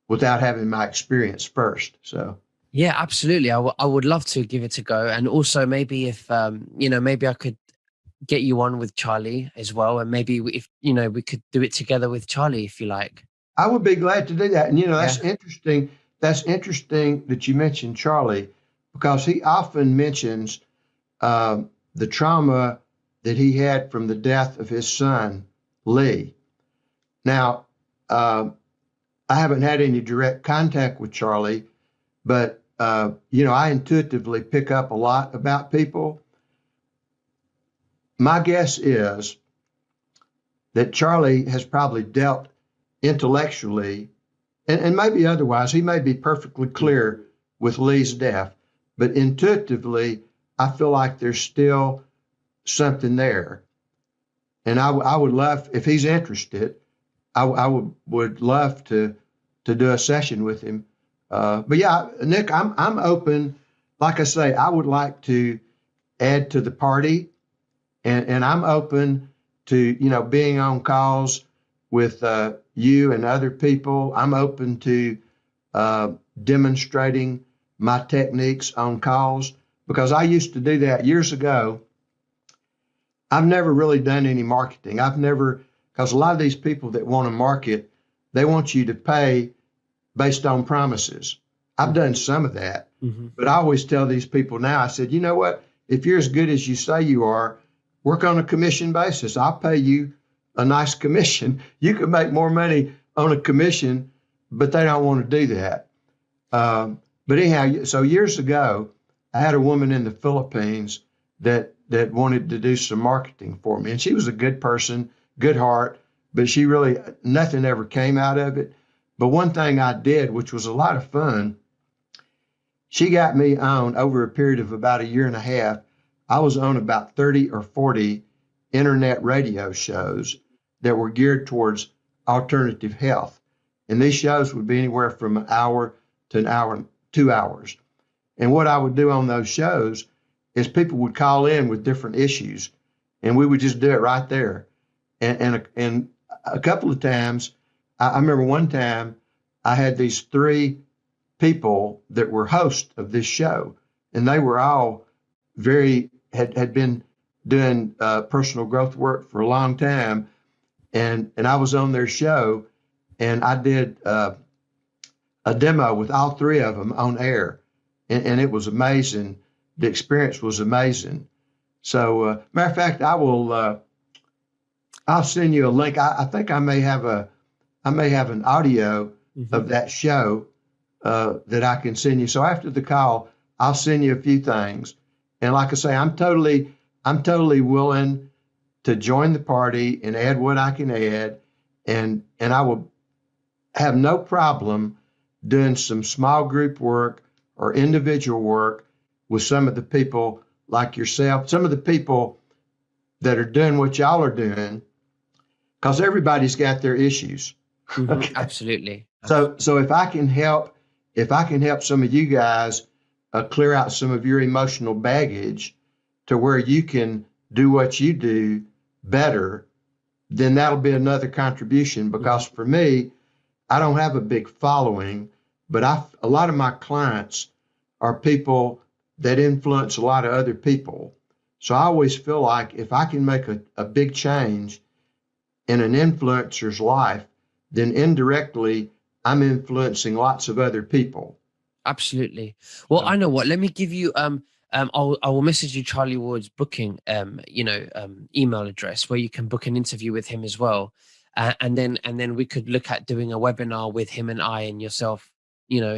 without having my experience first. So, Yeah, absolutely. I would love to give it a go, and also maybe if maybe I could get you on with Charlie as well, and maybe if we could do it together with Charlie if you like. I would be glad to do that. And Yeah. that's interesting. That's interesting that you mentioned Charlie because he often mentions the trauma that he had from the death of his son, Lee. Now, I haven't had any direct contact with Charlie, but I intuitively pick up a lot about people. My guess is that Charlie has probably dealt intellectually and maybe otherwise. He may be perfectly clear with Lee's death, but intuitively, I feel like there's still something there. And I would love, if he's interested, I would love to do a session with him. But yeah, Nick, I'm open. Like I say, I would like to add to the party, and I'm open to being on calls with you and other people. I'm open to uh, demonstrating my techniques on calls because I used to do that years ago. I've never really done any marketing. I've never, because a lot of these people that want to market, they want you to pay based on promises. I've done some of that, Hmm. but I always tell these people now, I said, you know what? If you're as good as you say you are, work on a commission basis. I'll pay you a nice commission. You can make more money on a commission, but they don't want to do that. But anyhow, so years ago, I had a woman in the Philippines that wanted to do some marketing for me, and she was a good person, good heart, but she really nothing ever came out of it. But one thing I did, which was a lot of fun, she got me on over a period of about a year and a half. I was on about 30 or 40 internet radio shows that were geared towards alternative health. And these shows would be anywhere from an hour to an hour, 2 hours. And what I would do on those shows is people would call in with different issues, and we would just do it right there. And a couple of times, I remember one time I had these 3 people that were hosts of this show, and they were all had been doing personal growth work for a long time, and I was on their show, and I did a demo with all 3 of them on air, and it was amazing. The experience was amazing. So, matter of fact, I'll send you a link. I think I may have an audio of that show that I can send you. So after the call, I'll send you a few things. And like I say, I'm totally willing to join the party and add what I can add. And I will have no problem doing some small group work or individual work with some of the people like yourself, some of the people that are doing what y'all are doing, because everybody's got their issues. Okay. Absolutely. So if I can help some of you guys clear out some of your emotional baggage to where you can do what you do better, then that'll be another contribution. Because for me, I don't have a big following, but a lot of my clients are people that influence a lot of other people. So I always feel like if I can make a big change in an influencer's life, then indirectly I'm influencing lots of other people. Absolutely. Well, I know what. Let me give you I will message you Charlie Ward's booking email address where you can book an interview with him as well, and then we could look at doing a webinar with him and I and yourself,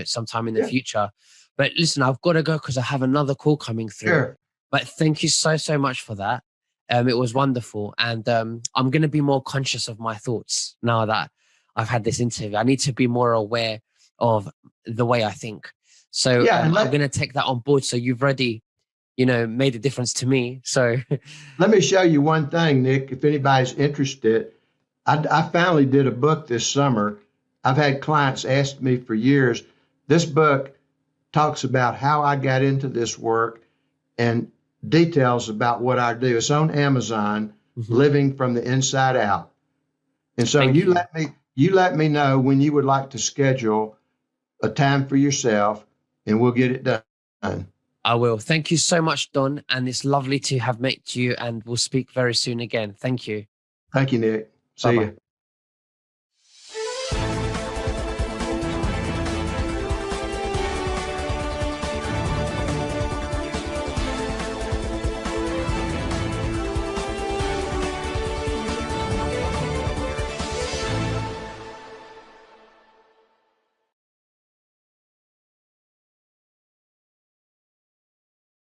sometime in the future. But listen, I've got to go because I have another call coming through. Sure. But thank you so much for that. It was wonderful, and I'm going to be more conscious of my thoughts now that I've had this interview. I need to be more aware of the way I think. So I'm going to take that on board. So you've already, made a difference to me. So let me show you one thing, Nick, if anybody's interested. I finally did a book this summer. I've had clients ask me for years. This book talks about how I got into this work and details about what I do. It's on Amazon, Living from the Inside Out. And so you let me know when you would like to schedule a time for yourself, and we'll get it done. I will. Thank you so much, Don. And it's lovely to have met you, and we'll speak very soon again. Thank you. Thank you, Nick. See you.